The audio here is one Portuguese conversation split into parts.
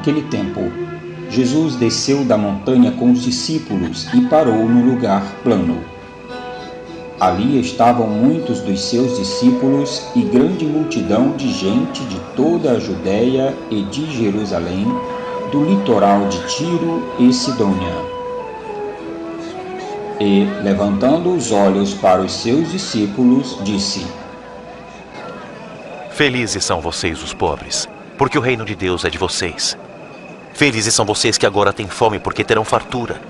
Naquele tempo, Jesus desceu da montanha com os discípulos e parou no lugar plano. Ali estavam muitos dos seus discípulos e grande multidão de gente de toda a Judéia e de Jerusalém, do litoral de Tiro e Sidônia. E, levantando os olhos para os seus discípulos, disse: Felizes são vocês, os pobres, porque o reino de Deus é de vocês. Felizes são vocês que agora têm fome, porque terão fartura.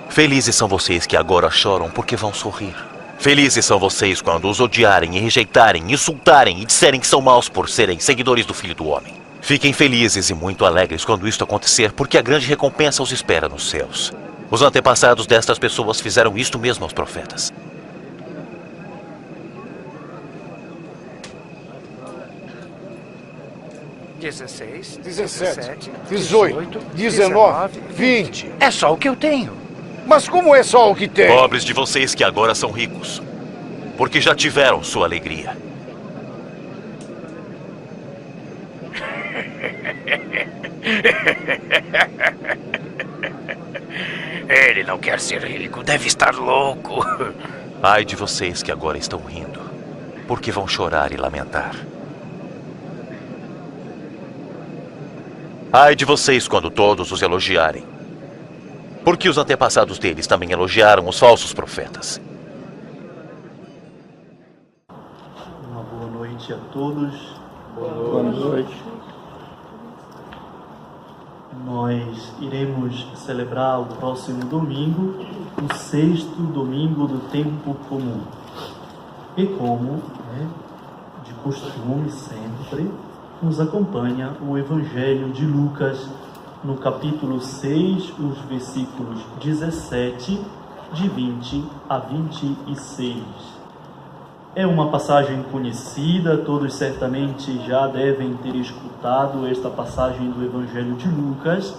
Felizes são vocês que agora choram, porque vão sorrir. Felizes são vocês quando os odiarem e rejeitarem, insultarem e disserem que são maus por serem seguidores do Filho do Homem. Fiquem felizes e muito alegres quando isto acontecer, porque a grande recompensa os espera nos céus. Os antepassados destas pessoas fizeram isto mesmo aos profetas. Dezesseis, 17, 18, 19, 20. É só o que eu tenho. Mas como é só o que tem? Pobres de vocês que agora são ricos, porque já tiveram sua alegria. Ele não quer ser rico, deve estar louco. Ai de vocês que agora estão rindo, porque vão chorar e lamentar. Ai de vocês quando todos os elogiarem, porque os antepassados deles também elogiaram os falsos profetas. Uma boa noite a todos. Boa noite. Nós iremos celebrar o próximo domingo, o 6º domingo do tempo comum. E como, de costume sempre, nos acompanha o Evangelho de Lucas, no capítulo 6, os versículos 17, de 20 a 26. É uma passagem conhecida, todos certamente já devem ter escutado esta passagem do Evangelho de Lucas,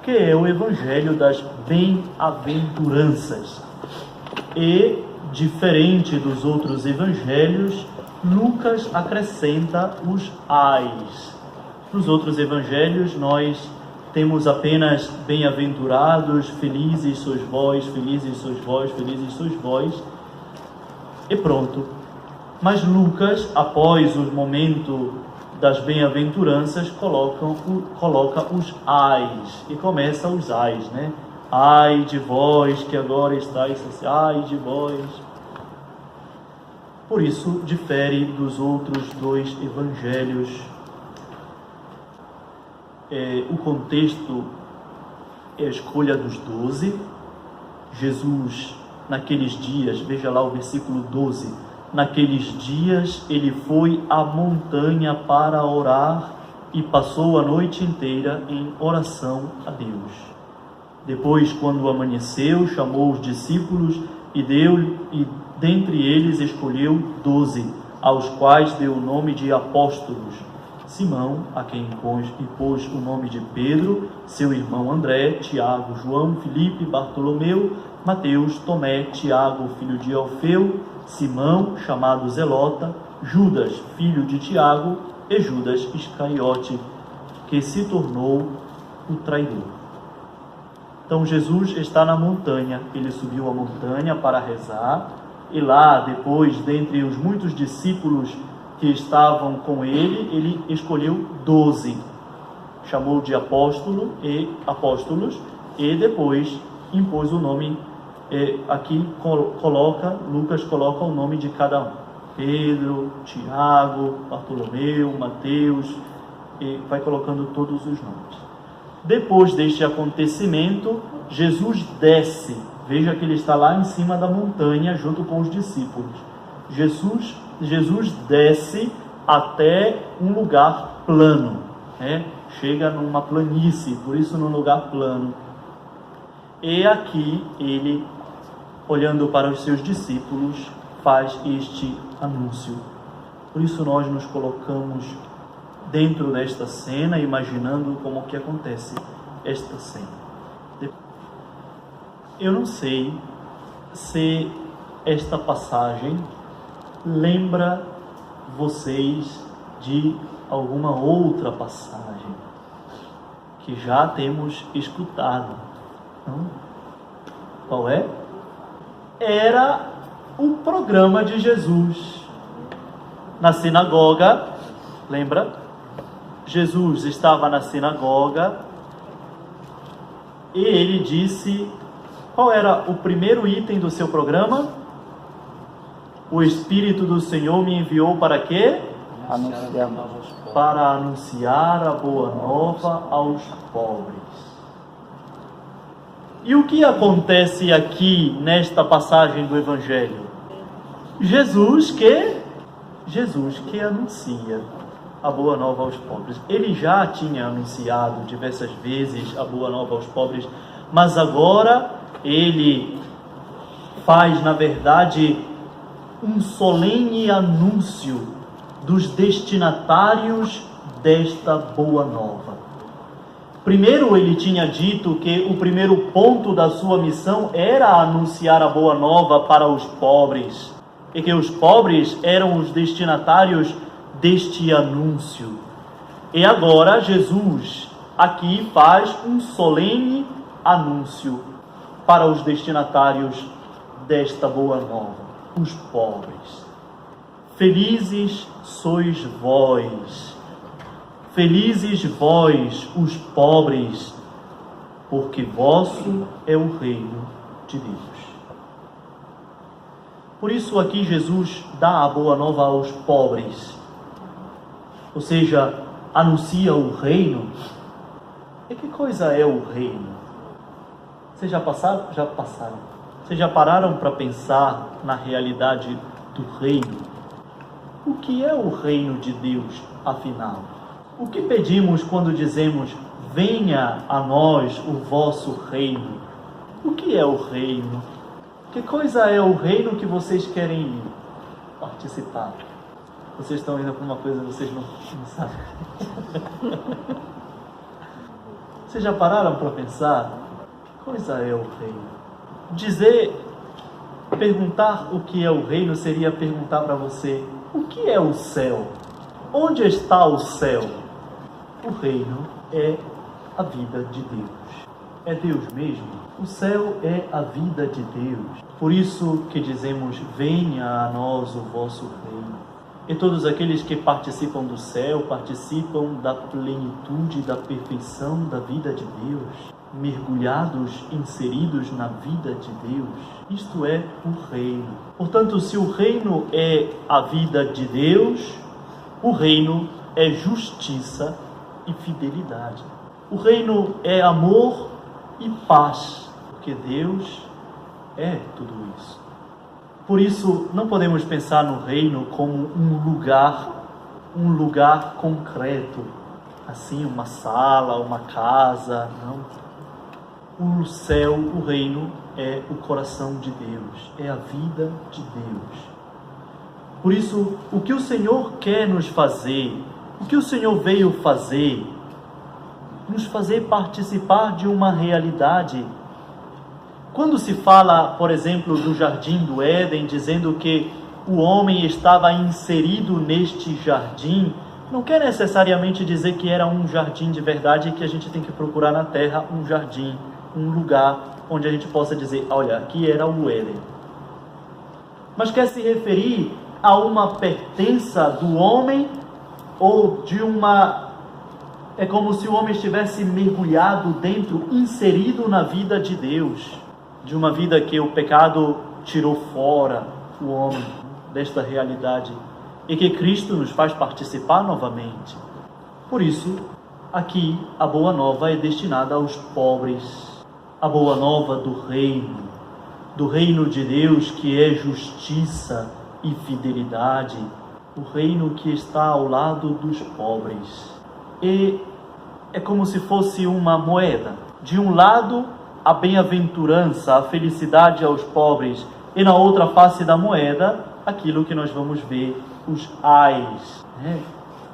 que é o Evangelho das Bem-aventuranças. E, diferente dos outros evangelhos, Lucas acrescenta os ais. Nos outros evangelhos nós temos apenas bem-aventurados, felizes sois vós, felizes sois vós, felizes sois vós, e pronto. Mas Lucas, após o momento das bem-aventuranças, coloca os ais, e começa os ais, né? Ai de vós que agora estáis, ai de vós. Por isso, difere dos outros dois evangelhos. O contexto é a escolha dos 12. Jesus, naqueles dias, veja lá o versículo 12, naqueles dias ele foi à montanha para orar e passou a noite inteira em oração a Deus. Depois, quando amanheceu, chamou os discípulos e dentre eles escolheu 12, aos quais deu o nome de apóstolos: Simão, a quem pôs o nome de Pedro, seu irmão André, Tiago, João, Filipe, Bartolomeu, Mateus, Tomé, Tiago, filho de Alfeu, Simão, chamado Zelota, Judas, filho de Tiago, e Judas Iscariote, que se tornou o traidor. Então Jesus está na montanha, ele subiu a montanha para rezar, e lá depois, dentre os muitos discípulos que estavam com ele escolheu 12, chamou de apóstolos, e depois impôs o nome, aqui Lucas coloca o nome de cada um: Pedro, Tiago, Bartolomeu, Mateus, e vai colocando todos os nomes. Depois deste acontecimento, Jesus desce. Veja que ele está lá em cima da montanha junto com os discípulos. Jesus desce até um lugar plano, chega numa planície, por isso num lugar plano. E aqui ele, olhando para os seus discípulos, faz este anúncio. Por isso nós nos colocamos dentro desta cena, imaginando como que acontece esta cena. Eu não sei se esta passagem lembra vocês de alguma outra passagem que já temos escutado. Não? Qual é? Era o programa de Jesus. Na sinagoga, lembra? Jesus estava na sinagoga e ele disse, qual era o primeiro item do seu programa? O Espírito do Senhor me enviou para quê? Para anunciar a boa nova aos pobres. E o que acontece aqui nesta passagem do Evangelho? Jesus que anuncia a boa nova aos pobres. Ele já tinha anunciado diversas vezes a boa nova aos pobres, mas agora ele faz, na verdade, um solene anúncio dos destinatários desta boa nova. Primeiro, ele tinha dito que o primeiro ponto da sua missão era anunciar a boa nova para os pobres, e que os pobres eram os destinatários deste anúncio. E agora Jesus aqui faz um solene anúncio para os destinatários desta boa nova, os pobres. Felizes sois vós, felizes vós, os pobres, porque vosso é o reino de Deus. Por isso aqui Jesus dá a boa nova aos pobres, ou seja, anuncia o reino. E que coisa é o reino? Vocês já passaram? Já passaram. Vocês já pararam para pensar na realidade do reino? O que é o reino de Deus, afinal? O que pedimos quando dizemos, venha a nós o vosso reino? O que é o reino? Que coisa é o reino que vocês querem ir participar? Vocês estão indo para uma coisa que vocês não sabem. Vocês já pararam para pensar? Que coisa é o reino? Perguntar o que é o reino seria perguntar para você, o que é o céu? Onde está o céu? O reino é a vida de Deus. É Deus mesmo. O céu é a vida de Deus. Por isso que dizemos, venha a nós o vosso reino. E todos aqueles que participam do céu, participam da plenitude, da perfeição da vida de Deus, mergulhados, inseridos na vida de Deus. Isto é o reino. Portanto, se o reino é a vida de Deus, o reino é justiça e fidelidade. O reino é amor e paz, porque Deus é tudo isso. Por isso, não podemos pensar no reino como um lugar concreto, assim, uma sala, uma casa, não. O céu, o reino, é o coração de Deus, é a vida de Deus. Por isso, o que o Senhor quer nos fazer, o que o Senhor veio fazer, nos fazer participar de uma realidade. Quando se fala, por exemplo, do Jardim do Éden, dizendo que o homem estava inserido neste jardim, não quer necessariamente dizer que era um jardim de verdade e que a gente tem que procurar na terra um jardim, um lugar onde a gente possa dizer, olha, aqui era o Éden. Mas quer se referir a uma pertença do homem ou de uma... É como se o homem estivesse mergulhado dentro, inserido na vida de Deus, de uma vida que o pecado tirou fora o homem desta realidade e que Cristo nos faz participar novamente. Por isso, aqui a boa nova é destinada aos pobres, a boa nova do reino de Deus, que é justiça e fidelidade, o reino que está ao lado dos pobres. E é como se fosse uma moeda. De um lado, a bem-aventurança, a felicidade aos pobres, e na outra face da moeda, aquilo que nós vamos ver, os ais, né?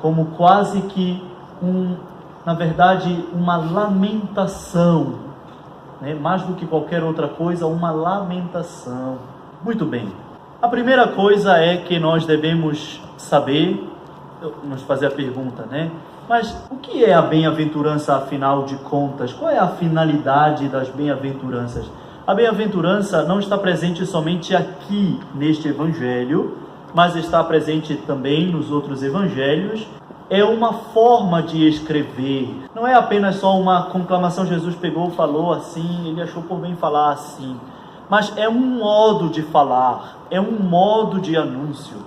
Como quase que na verdade, uma lamentação, né? Mais do que qualquer outra coisa, uma lamentação. Muito bem. A primeira coisa é que nós devemos saber, nos fazer a pergunta, né? Mas o que é a bem-aventurança, afinal de contas? Qual é a finalidade das bem-aventuranças? A bem-aventurança não está presente somente aqui neste evangelho, mas está presente também nos outros evangelhos. É uma forma de escrever, não é apenas só uma conclamação. Jesus pegou, falou assim, ele achou por bem falar assim, mas é um modo de falar, é um modo de anúncio.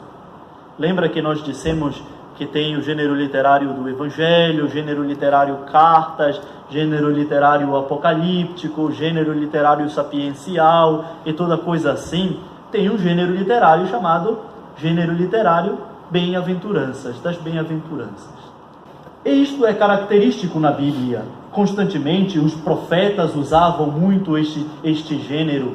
Lembra que nós dissemos que tem o gênero literário do Evangelho, o gênero literário cartas, gênero literário apocalíptico, gênero literário sapiencial e toda coisa assim? Tem um gênero literário chamado gênero literário bem-aventuranças, das bem-aventuranças. E isto é característico na Bíblia. Constantemente os profetas usavam muito este gênero.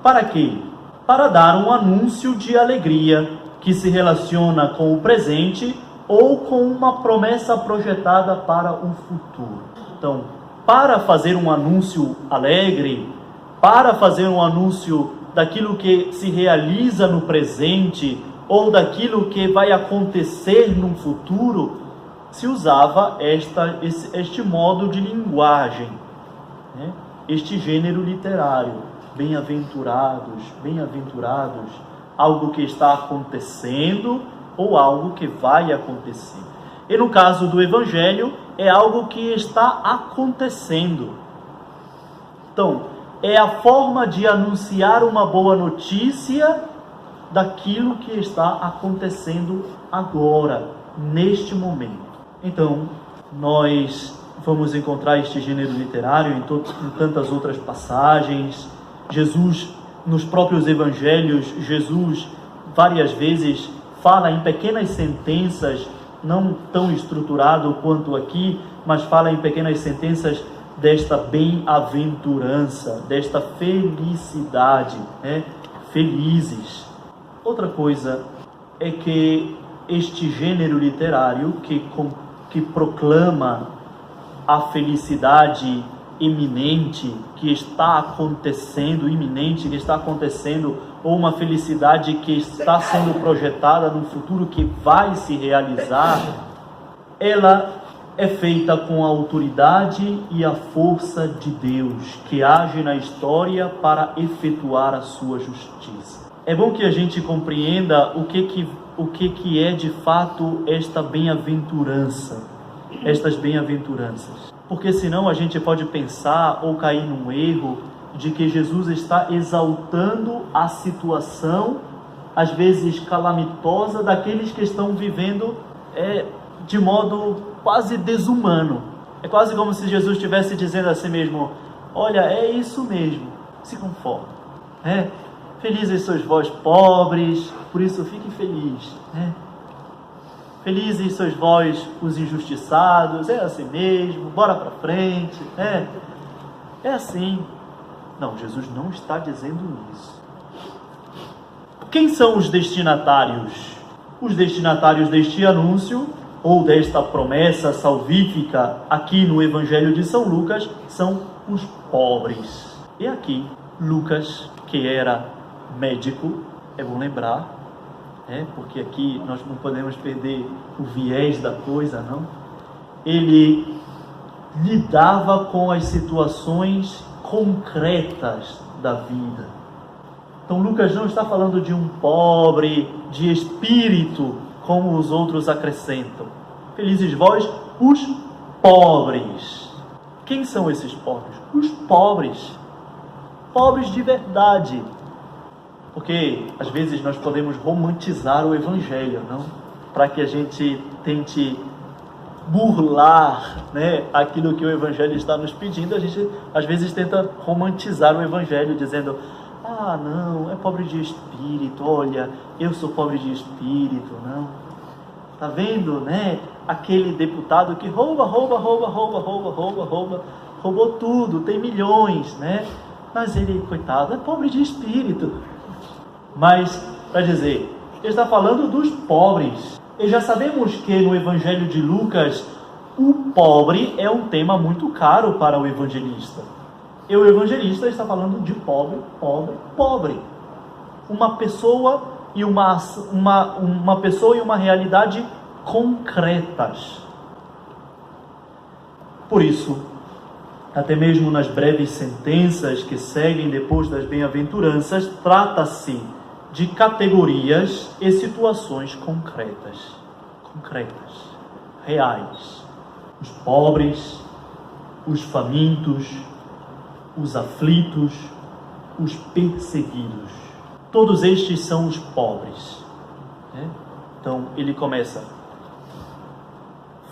Para quê? Para dar um anúncio de alegria que se relaciona com o presente ou com uma promessa projetada para o futuro. Então, para fazer um anúncio alegre, para fazer um anúncio daquilo que se realiza no presente ou daquilo que vai acontecer no futuro, se usava este modo de linguagem, este gênero literário, bem-aventurados, bem-aventurados, algo que está acontecendo ou algo que vai acontecer. E no caso do Evangelho, é algo que está acontecendo. Então, é a forma de anunciar uma boa notícia daquilo que está acontecendo agora, neste momento. Então, nós vamos encontrar este gênero literário em tantas outras passagens. Jesus, nos próprios evangelhos, Jesus várias vezes fala em pequenas sentenças, não tão estruturado quanto aqui, mas fala em pequenas sentenças desta bem-aventurança, desta felicidade, felizes. Outra coisa é que este gênero literário que proclama a felicidade iminente que está acontecendo, ou uma felicidade que está sendo projetada no futuro que vai se realizar, ela é feita com a autoridade e a força de Deus, que age na história para efetuar a sua justiça. É bom que a gente compreenda o que é de fato esta bem-aventurança, estas bem-aventuranças. Porque senão a gente pode pensar ou cair num erro de que Jesus está exaltando a situação, às vezes calamitosa, daqueles que estão vivendo de modo quase desumano. É quase como se Jesus estivesse dizendo a si mesmo: olha, é isso mesmo, se conforme. Felizes sois vós pobres, por isso fiquem felizes. Felizes sois vós os injustiçados, é assim mesmo, bora para frente. É assim. Não, Jesus não está dizendo isso. Quem são os destinatários? Os destinatários deste anúncio, ou desta promessa salvífica aqui no Evangelho de São Lucas, são os pobres. E aqui, Lucas, que era médico, é bom lembrar, porque aqui nós não podemos perder o viés da coisa, não? Ele lidava com as situações concretas da vida. Então Lucas não está falando de um pobre de espírito, como os outros acrescentam. Felizes vós, os pobres. Quem são esses pobres? Os pobres. Pobres de verdade. Porque às vezes nós podemos romantizar o Evangelho, não? Para que a gente tente burlar, aquilo que o Evangelho está nos pedindo. A gente às vezes tenta romantizar o Evangelho, dizendo: ah, não, é pobre de espírito, olha, eu sou pobre de espírito, não. Tá vendo, aquele deputado que roubou tudo, tem milhões, mas ele, coitado, é pobre de espírito. Mas, para dizer, ele está falando dos pobres. E já sabemos que no Evangelho de Lucas, o pobre é um tema muito caro para o evangelista. E o evangelista está falando de pobre, pobre, pobre. Uma pessoa e uma pessoa e uma realidade concretas. Por isso, até mesmo nas breves sentenças que seguem depois das bem-aventuranças, trata-se de categorias e situações concretas, reais. Os pobres, os famintos, os aflitos, os perseguidos. Todos estes são os pobres. Então ele começa: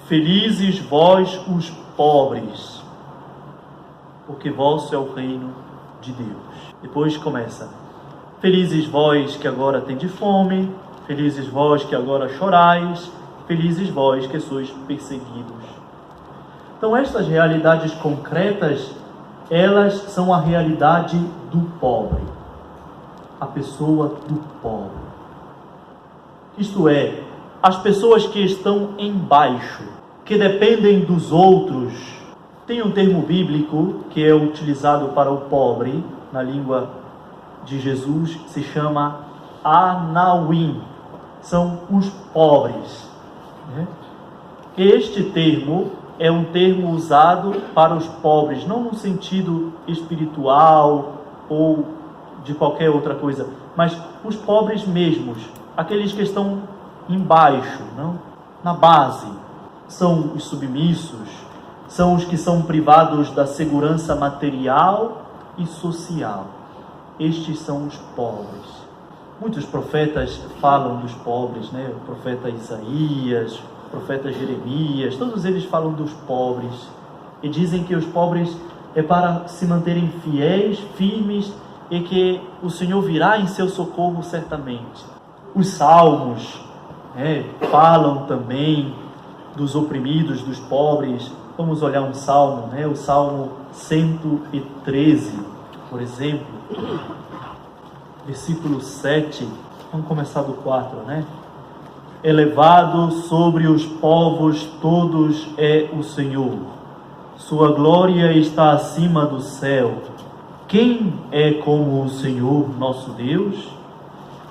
felizes vós os pobres, porque vosso é o reino de Deus. Depois começa: felizes vós que agora tendes fome, felizes vós que agora chorais, felizes vós que sois perseguidos. Então estas realidades concretas, elas são a realidade do pobre, a pessoa do pobre. Isto é, as pessoas que estão embaixo, que dependem dos outros. Tem um termo bíblico que é utilizado para o pobre, na língua de Jesus, que se chama Anawim. São os pobres. Este termo é um termo usado para os pobres, não no sentido espiritual ou de qualquer outra coisa, mas os pobres mesmos, aqueles que estão embaixo, não? Na base. São os submissos, são os que são privados da segurança material e social. Estes são os pobres. Muitos profetas falam dos pobres, né? O profeta Isaías, o profeta Jeremias, todos eles falam dos pobres e dizem que os pobres é para se manterem fiéis, firmes, e que o Senhor virá em seu socorro certamente. Os salmos falam também dos oprimidos, dos pobres. Vamos olhar um salmo, o Salmo 113, por exemplo, versículo 7, vamos começar do 4, Elevado sobre os povos todos é o Senhor, sua glória está acima do céu. Quem é como o Senhor nosso Deus?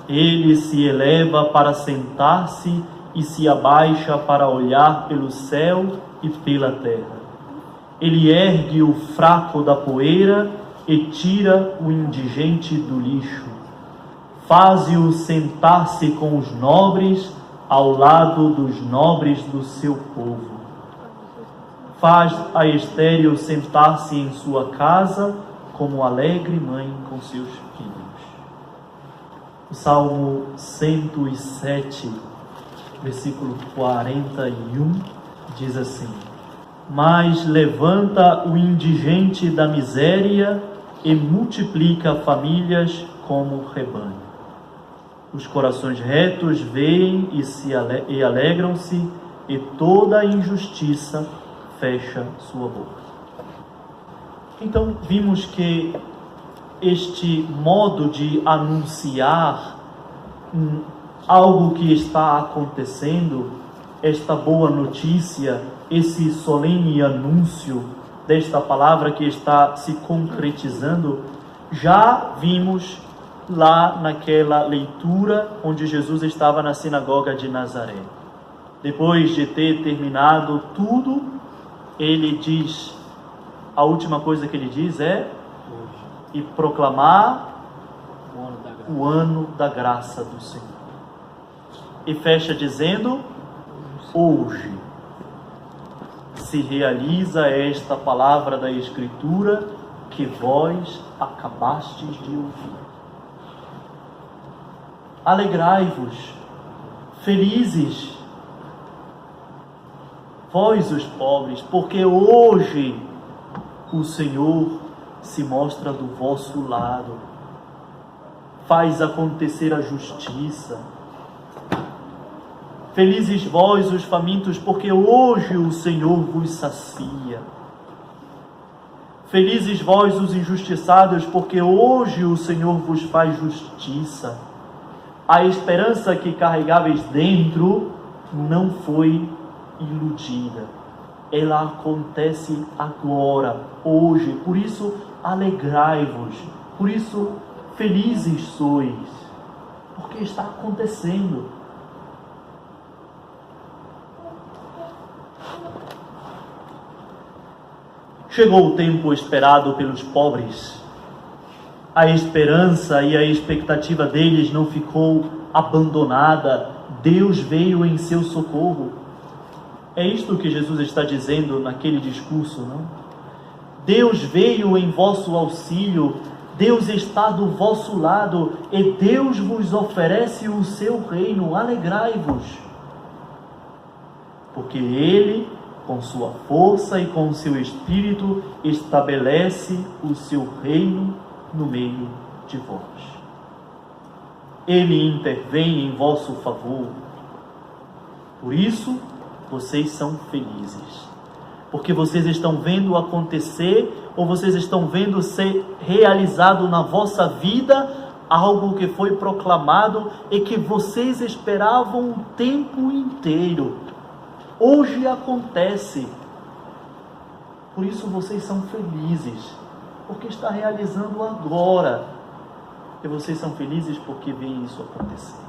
Ele se eleva para sentar-se e se abaixa para olhar pelo céu e pela terra. Ele ergue o fraco da poeira e tira o indigente do lixo. Faze-o sentar-se com os nobres, ao lado dos nobres do seu povo. Faz a estéril sentar-se em sua casa, como alegre mãe com seus filhos. O Salmo 107, versículo 41, diz assim: mas levanta o indigente da miséria e multiplica famílias como rebanho. Os corações retos veem e alegram-se, e toda a injustiça fecha sua boca. Então, vimos que este modo de anunciar algo que está acontecendo, esta boa notícia, esse solene anúncio desta palavra que está se concretizando, já vimos lá naquela leitura onde Jesus estava na sinagoga de Nazaré. Depois de ter terminado tudo, ele diz, a última coisa que ele diz é: e proclamar o ano da graça do Senhor. E fecha dizendo: hoje se realiza esta palavra da Escritura que vós acabastes de ouvir. Alegrai-vos, felizes, vós os pobres, porque hoje o Senhor se mostra do vosso lado, faz acontecer a justiça. Felizes vós os famintos, porque hoje o Senhor vos sacia. Felizes vós os injustiçados, porque hoje o Senhor vos faz justiça. A esperança que carregavais dentro não foi iludida. Ela acontece agora, hoje. Por isso, alegrai-vos. Por isso, felizes sois. Porque está acontecendo. Chegou o tempo esperado pelos pobres. A esperança e a expectativa deles não ficou abandonada. Deus veio em seu socorro. É isto que Jesus está dizendo naquele discurso, não? Deus veio em vosso auxílio, Deus está do vosso lado e Deus vos oferece o seu reino. Alegrai-vos, porque Ele, com sua força e com o seu Espírito, estabelece o seu reino no meio de vós. Ele intervém em vosso favor. Por isso, vocês são felizes, porque vocês estão vendo acontecer, ou vocês estão vendo ser realizado na vossa vida algo que foi proclamado e que vocês esperavam o tempo inteiro. Hoje acontece. Por isso vocês são felizes, porque está realizando agora. E vocês são felizes porque veem isso acontecer.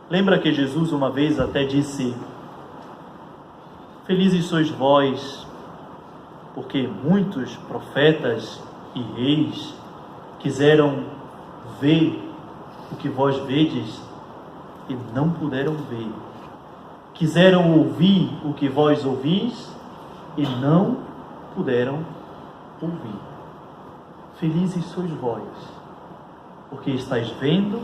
Lembra que Jesus uma vez até disse: felizes sois vós, porque muitos profetas e reis quiseram ver o que vós vedes e não puderam ver. Quiseram ouvir o que vós ouvis e não puderam ouvir. Felizes sois vós, porque estáis vendo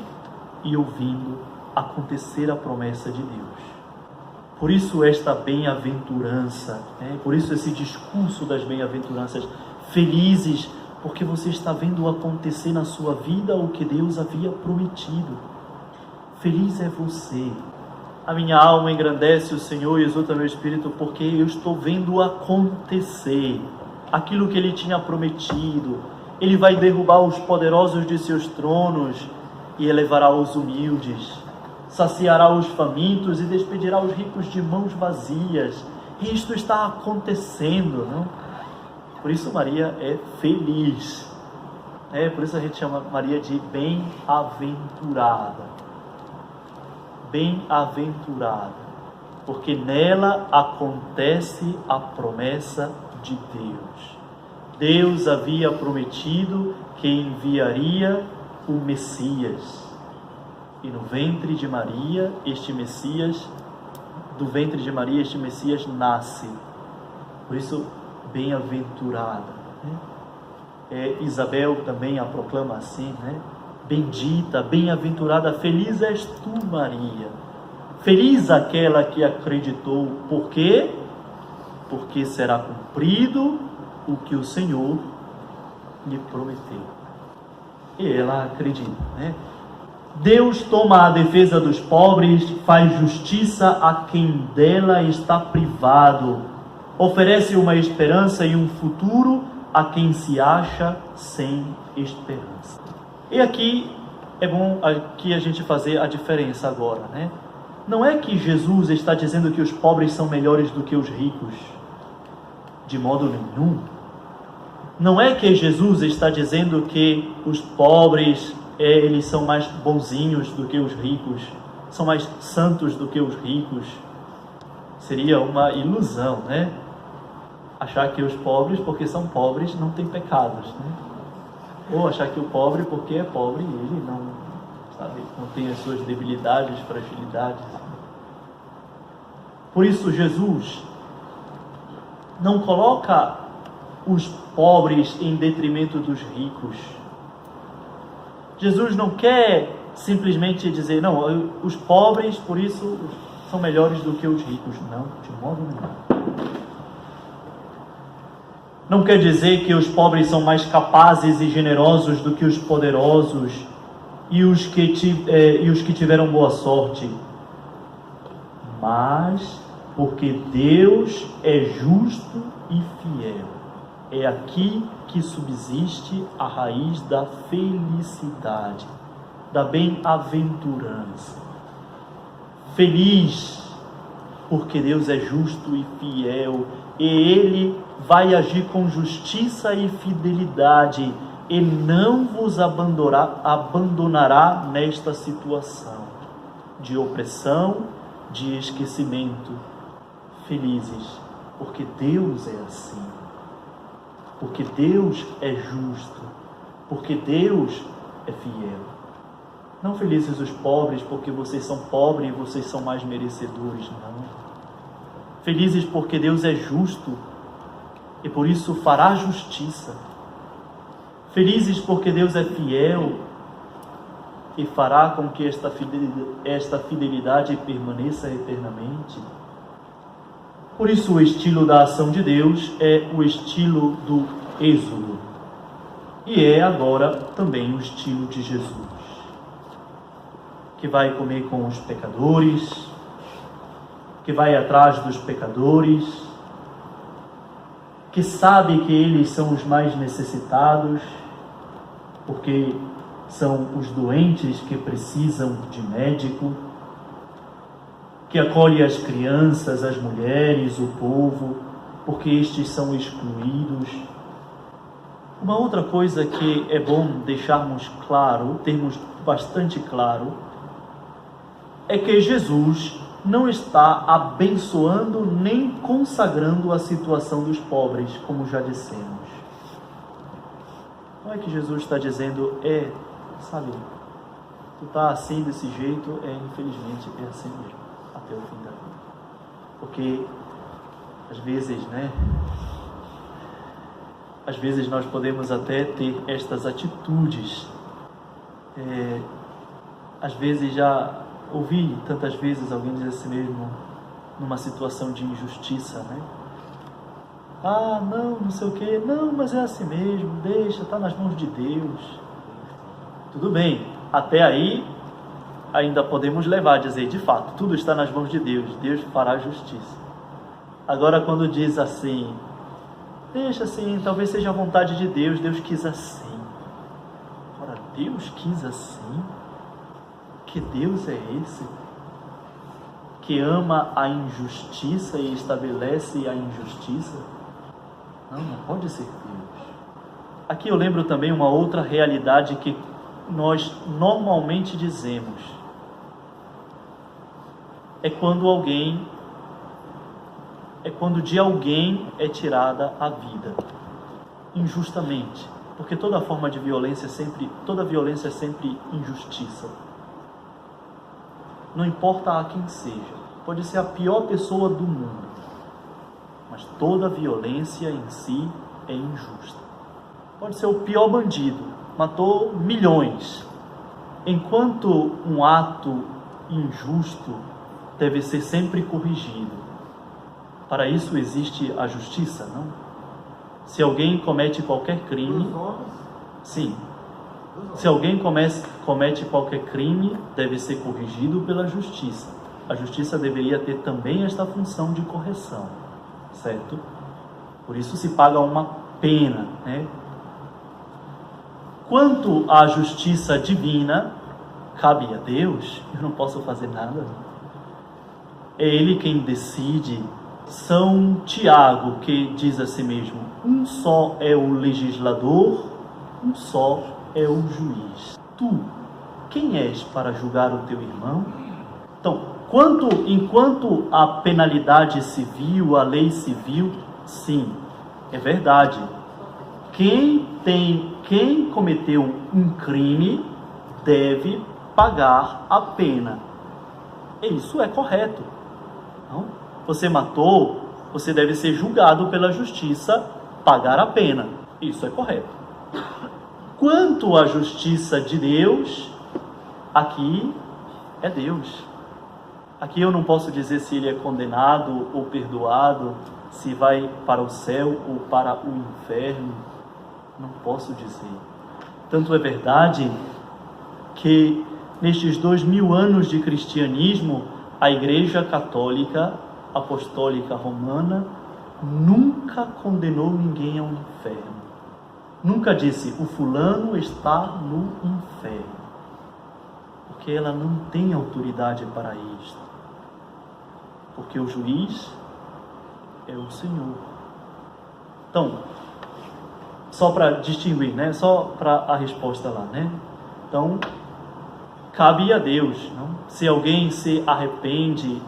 e ouvindo acontecer a promessa de Deus. Por isso esta bem-aventurança, por isso esse discurso das bem-aventuranças. Felizes, porque você está vendo acontecer na sua vida o que Deus havia prometido. Feliz é você. A minha alma engrandece o Senhor e exulta meu espírito, porque eu estou vendo acontecer aquilo que Ele tinha prometido. Ele vai derrubar os poderosos de seus tronos e elevará os humildes. Saciará os famintos e despedirá os ricos de mãos vazias. E isto está acontecendo, não? Por isso Maria é feliz. Por isso a gente chama Maria de bem-aventurada. Bem-aventurada, porque nela acontece a promessa de Deus. Deus havia prometido que enviaria o Messias. E no ventre de Maria, este Messias nasce. Por isso, bem-aventurada. Isabel também a proclama assim, Bendita, bem-aventurada, feliz és tu, Maria. Feliz aquela que acreditou. Por quê? Porque será cumprido o que o Senhor lhe prometeu. E ela acredita, Deus toma a defesa dos pobres, faz justiça a quem dela está privado, oferece uma esperança e um futuro a quem se acha sem esperança. E aqui é bom aqui a gente fazer a diferença agora, Não é que Jesus está dizendo que os pobres são melhores do que os ricos, de modo nenhum. Não é que Jesus está dizendo que os pobres eles são mais bonzinhos do que os ricos, são mais santos do que os ricos. Seria uma ilusão, Achar que os pobres, porque são pobres, não têm pecados, Ou achar que o pobre, porque é pobre, ele não tem as suas debilidades, fragilidades. Por isso Jesus não coloca os pobres em detrimento dos ricos. Jesus não quer simplesmente dizer, não, os pobres, por isso, são melhores do que os ricos. Não, de modo nenhum. Não quer dizer que os pobres são mais capazes e generosos do que os poderosos e os que tiveram boa sorte. Mas porque Deus é justo e fiel. É aqui que subsiste a raiz da felicidade, da bem-aventurança. Feliz porque Deus é justo e fiel, e Ele vai agir com justiça e fidelidade, e não vos abandonará nesta situação de opressão, de esquecimento. Felizes, porque Deus é assim. porque Deus é justo, porque Deus é fiel. Não felizes os pobres porque vocês são pobres e vocês são mais merecedores, não. Felizes porque Deus é justo e por isso fará justiça. Felizes porque Deus é fiel e fará com que esta fidelidade permaneça eternamente. Por isso o estilo da ação de Deus é o estilo do êxodo. E é agora também o estilo de Jesus, que vai comer com os pecadores, que vai atrás dos pecadores, que sabe que eles são os mais necessitados, porque são os doentes que precisam de médico, que acolhe as crianças, as mulheres, o povo, porque estes são excluídos. Uma outra coisa que é bom deixarmos claro, termos bastante claro, é que Jesus não está abençoando nem consagrando a situação dos pobres, como já dissemos. Não é que Jesus está dizendo, sabe, tu está assim, desse jeito, infelizmente, é assim mesmo, até o fim da vida. Porque, às vezes nós podemos até ter estas atitudes. Às vezes já ouvi tantas vezes alguém dizer assim mesmo, numa situação de injustiça, né? Ah, não sei o quê, não, mas é assim mesmo, deixa, está nas mãos de Deus. Tudo bem, até aí ainda podemos levar a dizer, de fato, tudo está nas mãos de Deus, Deus fará justiça. Agora quando diz assim, deixa assim, talvez seja a vontade de Deus, Deus quis assim. Ora, Deus quis assim? Que Deus é esse? Que ama a injustiça e estabelece a injustiça? Não pode ser Deus. Aqui eu lembro também uma outra realidade que nós normalmente dizemos. É quando de alguém é tirada a vida, injustamente. Porque toda forma de violência toda violência é sempre injustiça. Não importa a quem seja, pode ser a pior pessoa do mundo, mas toda violência em si é injusta. Pode ser o pior bandido, matou milhões. Enquanto um ato injusto deve ser sempre corrigido, para isso existe a justiça, não? Se alguém comete qualquer crime, sim. Se alguém comete qualquer crime, deve ser corrigido pela justiça. A justiça deveria ter também esta função de correção, certo? Por isso se paga uma pena, né? Quanto à justiça divina, cabe a Deus, eu não posso fazer nada. É Ele quem decide. São Tiago que diz a si mesmo, um só é o legislador, um só é o juiz. Tu, quem és para julgar o teu irmão? Então, enquanto a penalidade civil, a lei civil, sim, é verdade. Quem cometeu um crime deve pagar a pena. E isso é correto. Não? Você matou, você deve ser julgado pela justiça, pagar a pena. Isso é correto. Quanto à justiça de Deus, aqui é Deus. Aqui eu não posso dizer se ele é condenado ou perdoado, se vai para o céu ou para o inferno. Não posso dizer. Tanto é verdade que nestes 2000 anos de cristianismo, a Igreja Católica Apostólica Romana nunca condenou ninguém ao inferno. Nunca disse, o fulano está no inferno. Porque ela não tem autoridade para isto. Porque o juiz é o Senhor. Então, só para distinguir, né? Só para a resposta lá, né? Então, cabe a Deus, não? Se alguém se arrepende,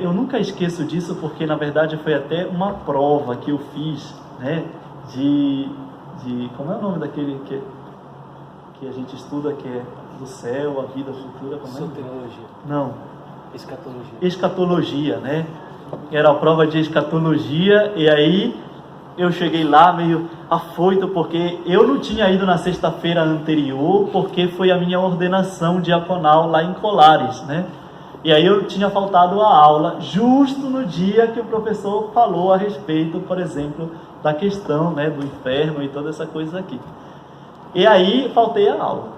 eu nunca esqueço disso, porque na verdade foi até uma prova que eu fiz né? Como é o nome daquele que a gente estuda, que é do céu, a vida futura? Soteriologia. Não. Escatologia. Escatologia, né? Era a prova de escatologia, e aí eu cheguei lá meio afoito, porque eu não tinha ido na sexta-feira anterior, porque foi a minha ordenação diaconal lá em Colares, né? E aí eu tinha faltado a aula justo no dia que o professor falou a respeito, por exemplo, da questão, né, do inferno e toda essa coisa aqui. E aí faltei a aula.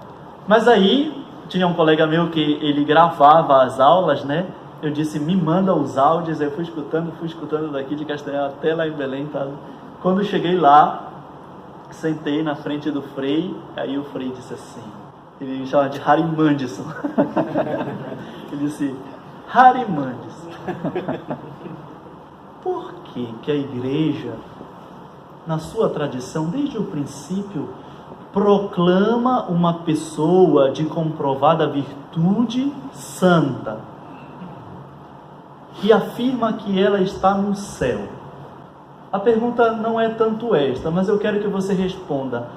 Mas aí tinha um colega meu que ele gravava as aulas, né? Eu disse, me manda os áudios. Eu fui escutando daqui de Castanhal até lá em Belém, tá? Quando eu cheguei lá, sentei na frente do Frei, aí o Frei disse assim, ele me chama de Harimandison. Ele disse, Harimandison, por que a igreja, na sua tradição, desde o princípio, proclama uma pessoa de comprovada virtude santa e afirma que ela está no céu? A pergunta não é tanto esta, mas eu quero que você responda.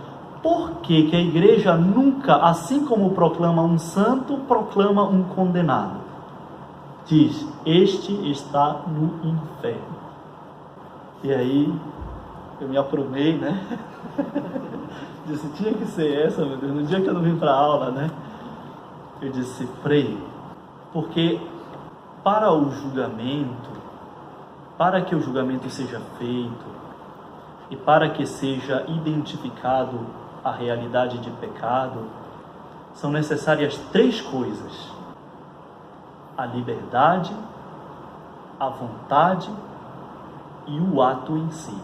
Por que a igreja nunca, assim como proclama um santo, proclama um condenado? Diz, este está no inferno. E aí, eu me aprumei, né? Disse, tinha que ser essa, meu Deus, no dia que eu não vim para a aula, né? Eu disse, Frei, porque para o julgamento, para que o julgamento seja feito e para que seja identificado a realidade de pecado, são necessárias 3 coisas: a liberdade, a vontade e o ato em si.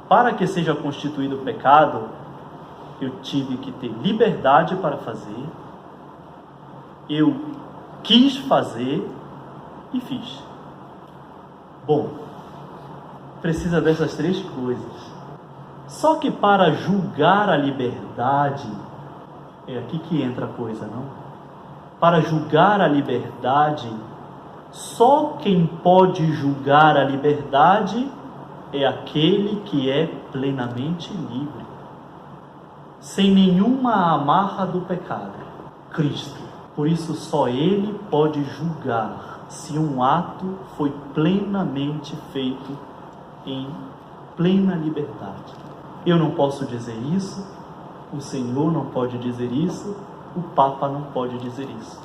Para que seja constituído o pecado, eu tive que ter liberdade para fazer, eu quis fazer e fiz. Bom, precisa dessas 3 coisas. Só que para julgar a liberdade, é aqui que entra a coisa, não? Para julgar a liberdade, só quem pode julgar a liberdade é aquele que é plenamente livre, sem nenhuma amarra do pecado, Cristo. Por isso só Ele pode julgar se um ato foi plenamente feito em plena liberdade. Eu não posso dizer isso, o Senhor não pode dizer isso, o Papa não pode dizer isso.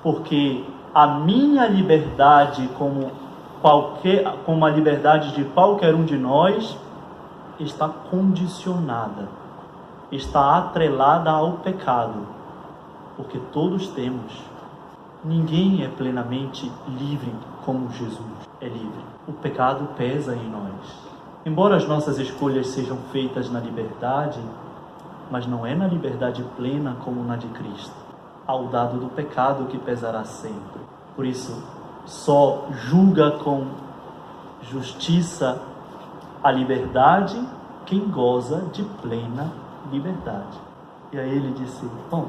Porque a minha liberdade, como a liberdade de qualquer um de nós, está condicionada, está atrelada ao pecado, porque todos temos. Ninguém é plenamente livre como Jesus é livre. O pecado pesa em nós. Embora as nossas escolhas sejam feitas na liberdade, mas não é na liberdade plena como na de Cristo. Ao dado do pecado que pesará sempre. Por isso, só julga com justiça a liberdade quem goza de plena liberdade. E aí ele disse, bom,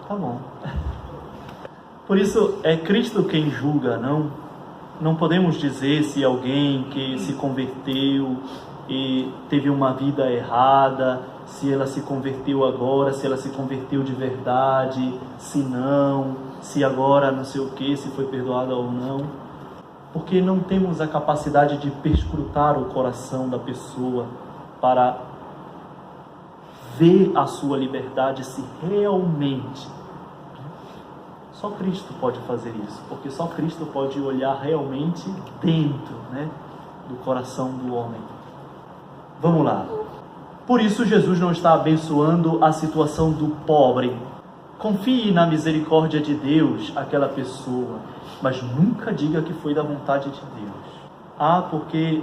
tá bom. Por isso, é Cristo quem julga, não podemos dizer se alguém que se converteu e teve uma vida errada, se ela se converteu agora, se ela se converteu de verdade, se não, se agora não sei o que, se foi perdoada ou não. Porque não temos a capacidade de perscrutar o coração da pessoa para ver a sua liberdade se realmente... Só Cristo pode fazer isso, porque só Cristo pode olhar realmente dentro, né, do coração do homem. Vamos lá. Por isso Jesus não está abençoando a situação do pobre. Confie na misericórdia de Deus aquela pessoa, mas nunca diga que foi da vontade de Deus. Porque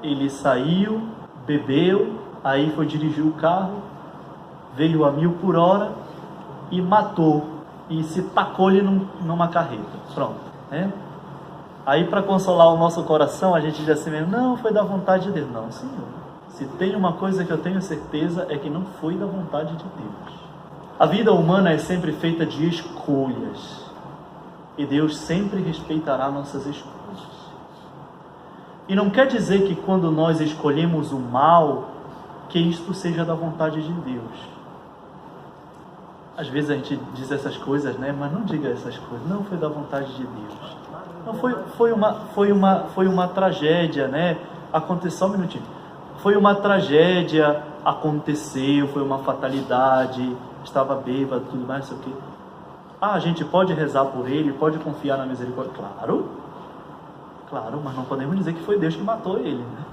ele saiu, bebeu, aí foi dirigir o carro, veio a 1000 por hora e matou. E se tacou-lhe numa carreta. Pronto, né? Aí para consolar o nosso coração, a gente diz assim mesmo, não, foi da vontade de Deus. Não, Senhor. Se tem uma coisa que eu tenho certeza, é que não foi da vontade de Deus. A vida humana é sempre feita de escolhas. E Deus sempre respeitará nossas escolhas. E não quer dizer que quando nós escolhemos o mal, que isto seja da vontade de Deus. Às vezes a gente diz essas coisas, né? Mas não diga essas coisas. Não foi da vontade de Deus. Não foi uma tragédia, né? Aconteceu, só um minutinho. Foi uma tragédia, aconteceu, foi uma fatalidade, estava bêbado, tudo mais, não sei o quê. A gente pode rezar por ele, pode confiar na misericórdia. Claro, mas não podemos dizer que foi Deus que matou ele, né?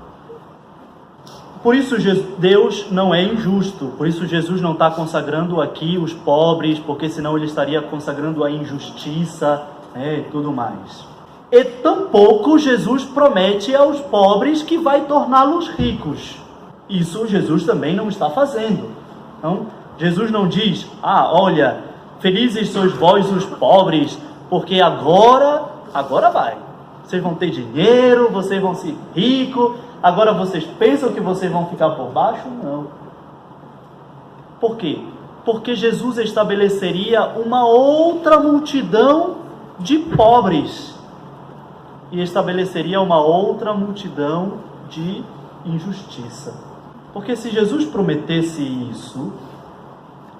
Por isso Deus não é injusto, por isso Jesus não está consagrando aqui os pobres, porque senão ele estaria consagrando a injustiça, né, e tudo mais. E tampouco Jesus promete aos pobres que vai torná-los ricos. Isso Jesus também não está fazendo. Então, Jesus não diz, olha, felizes sois vós os pobres, porque agora vai. Vocês vão ter dinheiro, vocês vão ser ricos, agora vocês pensam que vocês vão ficar por baixo? Não. Por quê? Porque Jesus estabeleceria uma outra multidão de pobres e estabeleceria uma outra multidão de injustiça. Porque se Jesus prometesse isso,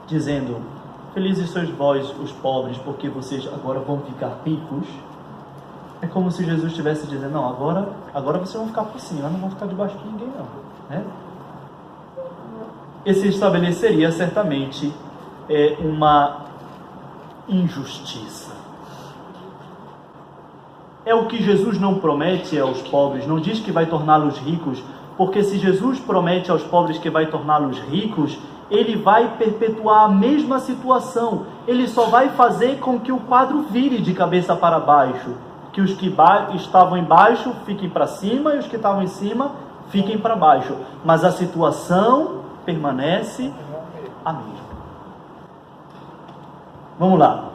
dizendo, felizes sois vós os pobres, porque vocês agora vão ficar ricos, é como se Jesus estivesse dizendo, não, agora vocês vão ficar por cima, não vão ficar debaixo de ninguém não, né? Esse estabeleceria certamente uma injustiça. É o que Jesus não promete aos pobres, não diz que vai torná-los ricos, porque se Jesus promete aos pobres que vai torná-los ricos, ele vai perpetuar a mesma situação, ele só vai fazer com que o quadro vire de cabeça para baixo, que os que estavam embaixo fiquem para cima e os que estavam em cima fiquem para baixo, mas a situação permanece a mesma. Vamos lá.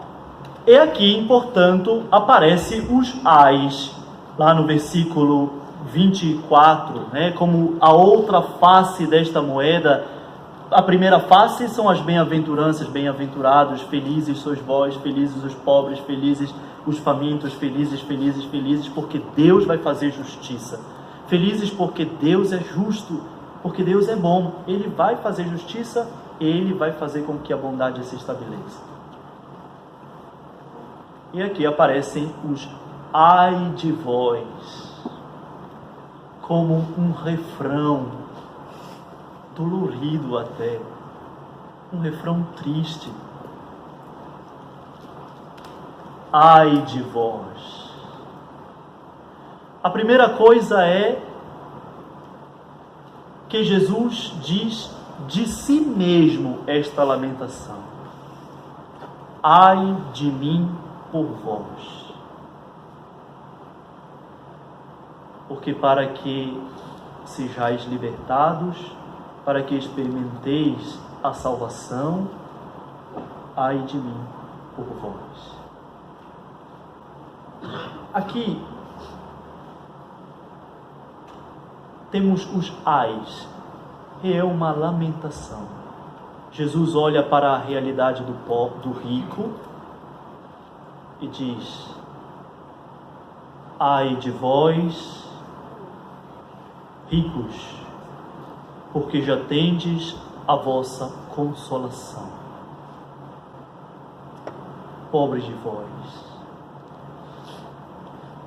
E aqui, portanto, aparece os ais, lá no versículo 24, né, como a outra face desta moeda. A primeira face são as bem-aventuranças, bem-aventurados, felizes sois vós, felizes os pobres, felizes os famintos, felizes, felizes, felizes, porque Deus vai fazer justiça. Felizes porque Deus é justo, porque Deus é bom. Ele vai fazer justiça, ele vai fazer com que a bondade se estabeleça. E aqui aparecem os ai de vós, como um refrão, dolorido até, um refrão triste. Ai de vós. A primeira coisa é que Jesus diz de si mesmo esta lamentação. Ai de mim por vós. Porque para que sejais libertados, para que experimenteis a salvação, ai de mim por vós. Aqui temos os ais, que é uma lamentação. Jesus olha para a realidade do rico e diz, ai de vós, ricos, porque já tendes a vossa consolação. Pobres de vós,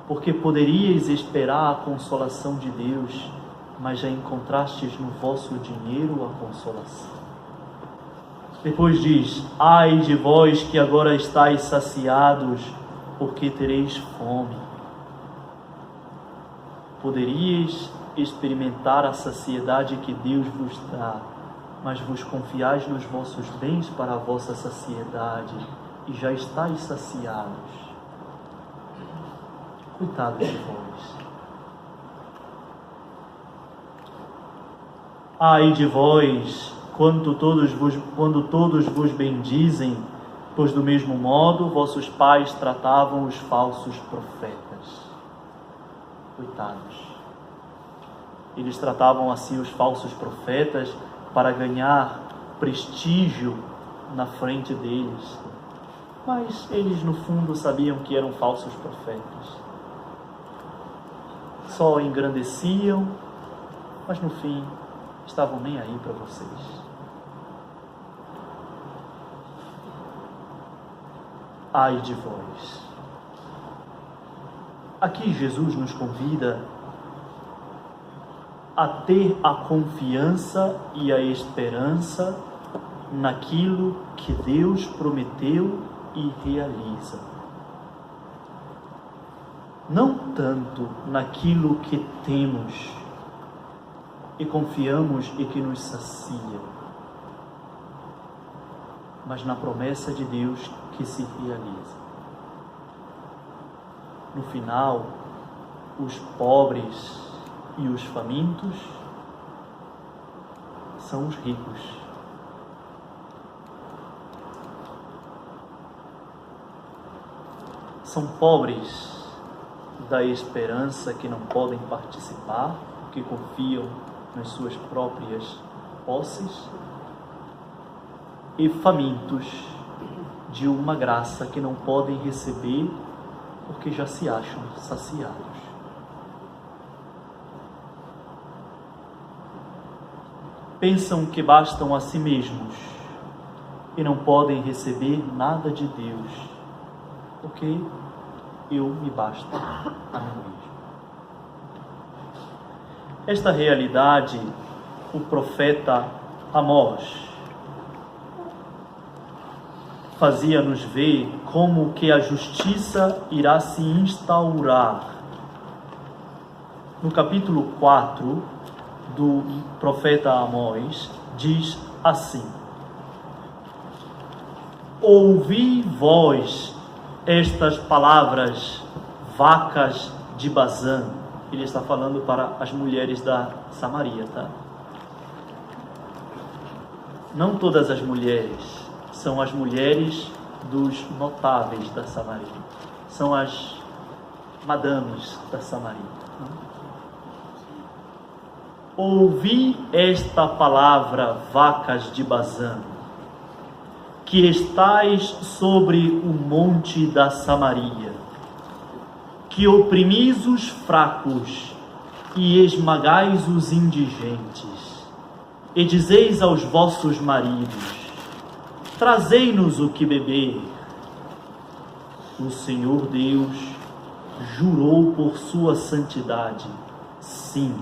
porque poderíeis esperar a consolação de Deus, mas já encontrastes no vosso dinheiro a consolação. Depois diz, ai de vós que agora estáis saciados, porque tereis fome. Poderíeis experimentar a saciedade que Deus vos dá, mas vos confiais nos vossos bens para a vossa saciedade, e já estáis saciados. Coitado de vós. Ai de vós, quando todos vos bendizem, pois do mesmo modo vossos pais tratavam os falsos profetas. Coitados. Eles tratavam assim os falsos profetas para ganhar prestígio na frente deles. Mas eles no fundo sabiam que eram falsos profetas. só engrandeciam, mas no fim estavam nem aí para vocês. Ai de vós. Aqui Jesus nos convida a ter a confiança e a esperança naquilo que Deus prometeu e realiza. Não tanto naquilo que temos e confiamos e que nos sacia, mas na promessa de Deus que se realiza. No final, os pobres e os famintos são os ricos. São pobres da esperança que não podem participar, porque confiam nas suas próprias posses, e famintos de uma graça que não podem receber porque já se acham saciados. Pensam que bastam a si mesmos e não podem receber nada de Deus, porque eu me basto a mim mesmo. Esta realidade, o profeta Amós fazia-nos ver como que a justiça irá se instaurar. No capítulo 4 do profeta Amós, diz assim: ouvi vós estas palavras, vacas de Bazã. Ele está falando para as mulheres da Samaria, tá? Não todas as mulheres são as mulheres dos notáveis da Samaria. São as madames da Samaria. Ouvi esta palavra, vacas de Bazã, que estais sobre o monte da Samaria, que oprimis os fracos e esmagais os indigentes, e dizeis aos vossos maridos: trazei-nos o que beber. O Senhor Deus jurou por sua santidade: sim,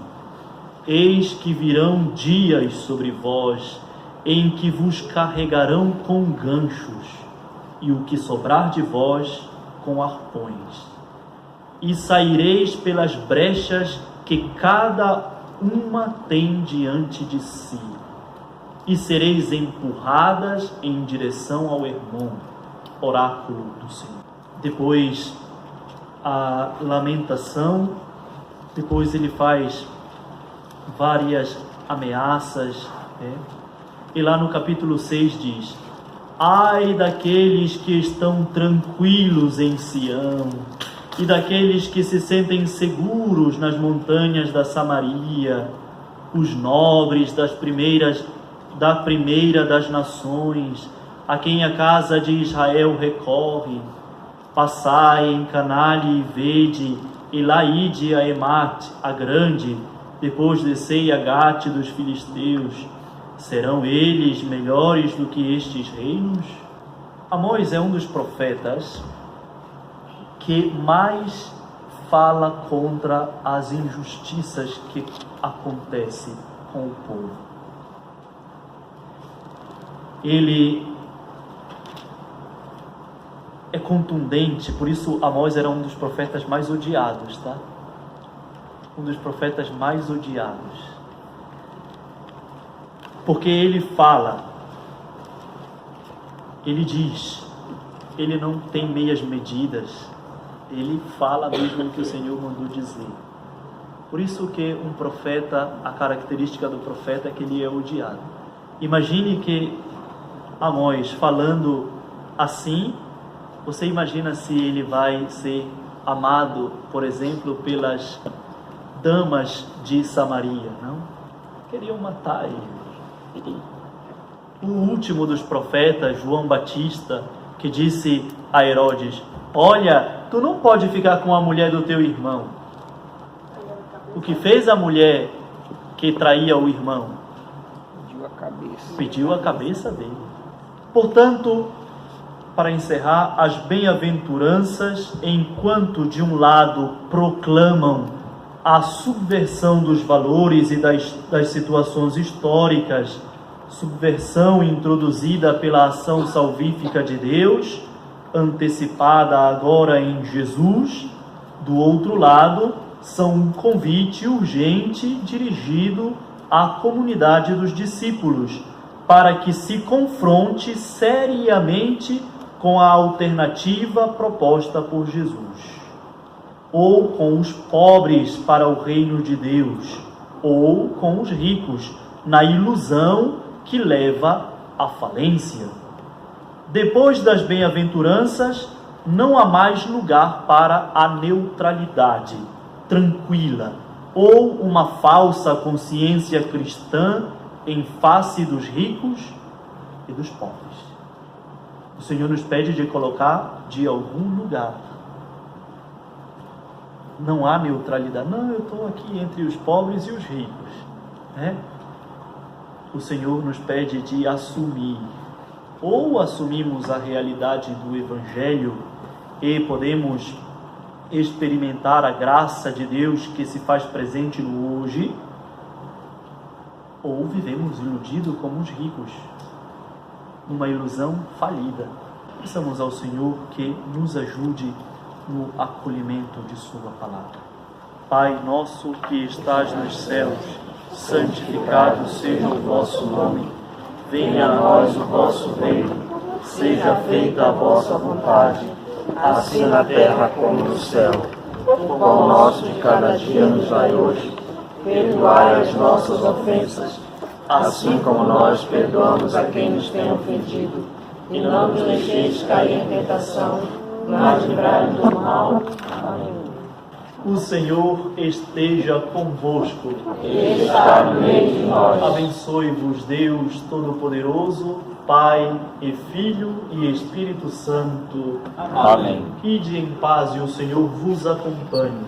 eis que virão dias sobre vós, em que vos carregarão com ganchos, e o que sobrar de vós com arpões. E saireis pelas brechas que cada uma tem diante de si, e sereis empurradas em direção ao Hermon, oráculo do Senhor. Depois a lamentação, depois ele faz várias ameaças, e lá no capítulo 6 diz: ai daqueles que estão tranquilos em Sião, e daqueles que se sentem seguros nas montanhas da Samaria, os nobres da primeira das nações, a quem a casa de Israel recorre. Passai em Canale e vede, e lá ide a Emate, a grande, depois descei a Gate dos filisteus. Serão eles melhores do que estes reinos? Amós é um dos profetas que mais fala contra as injustiças que acontecem com o povo. Ele é contundente, por isso Amós era um dos profetas mais odiados, tá? Um dos profetas mais odiados. Porque ele fala, ele diz, ele não tem meias medidas, ele fala mesmo o que o Senhor mandou dizer. Por isso que um profeta, a característica do profeta é que ele é odiado. Imagine que Amós falando assim, você imagina se ele vai ser amado, por exemplo, pelas damas de Samaria, não? Queriam matar ele. O último dos profetas, João Batista, que disse a Herodes: olha, tu não pode ficar com a mulher do teu irmão. O que fez a mulher que traía o irmão? Pediu a cabeça dele. Portanto, para encerrar, as bem-aventuranças, enquanto de um lado proclamam a subversão dos valores e das situações históricas, subversão introduzida pela ação salvífica de Deus, antecipada agora em Jesus, do outro lado, são um convite urgente dirigido à comunidade dos discípulos, para que se confronte seriamente com a alternativa proposta por Jesus. Ou com os pobres para o reino de Deus, ou com os ricos, na ilusão que leva à falência. Depois das bem-aventuranças, não há mais lugar para a neutralidade tranquila ou uma falsa consciência cristã em face dos ricos e dos pobres. O Senhor nos pede de colocar de algum lugar. Não há neutralidade. Não, eu estou aqui entre os pobres e os ricos. O Senhor nos pede de assumir. Ou assumimos a realidade do Evangelho e podemos experimentar a graça de Deus que se faz presente no hoje, ou vivemos iludidos como os ricos, numa ilusão falida. Peçamos ao Senhor que nos ajude no acolhimento de sua palavra. Pai nosso que estás nos céus, santificado seja o vosso nome. Venha a nós o vosso reino. Seja feita a vossa vontade, assim na terra como no céu. O pão nosso de cada dia nos dai hoje. Perdoai as nossas ofensas, assim como nós perdoamos a quem nos tem ofendido. E não nos deixeis cair em tentação, mas livrai-nos do mal. Amém. O Senhor esteja convosco. Ele está no meio de nós. Abençoe-vos Deus Todo-Poderoso, Pai e Filho e Espírito Santo. Amém. Ide em paz e o Senhor vos acompanhe.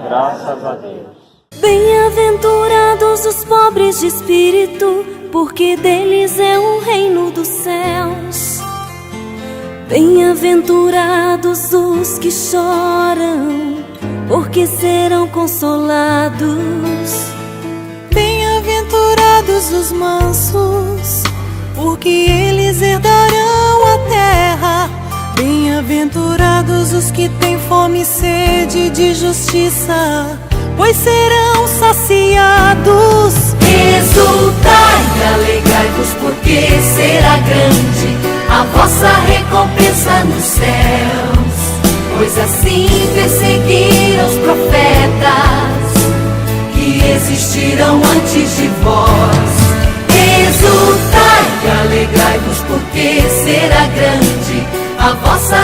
Graças a Deus. Bem-aventurados os pobres de espírito, porque deles é o reino dos céus. Bem-aventurados os que choram, porque serão consolados. Bem-aventurados os mansos, porque eles herdarão a terra. Bem-aventurados os que têm fome e sede de justiça, pois serão saciados. Exultai e alegrai-vos, porque será grande a vossa recompensa nos céus. Pois assim perseguiram os profetas que existiram antes de vós. Exultai e alegrai-vos, porque será grande a vossa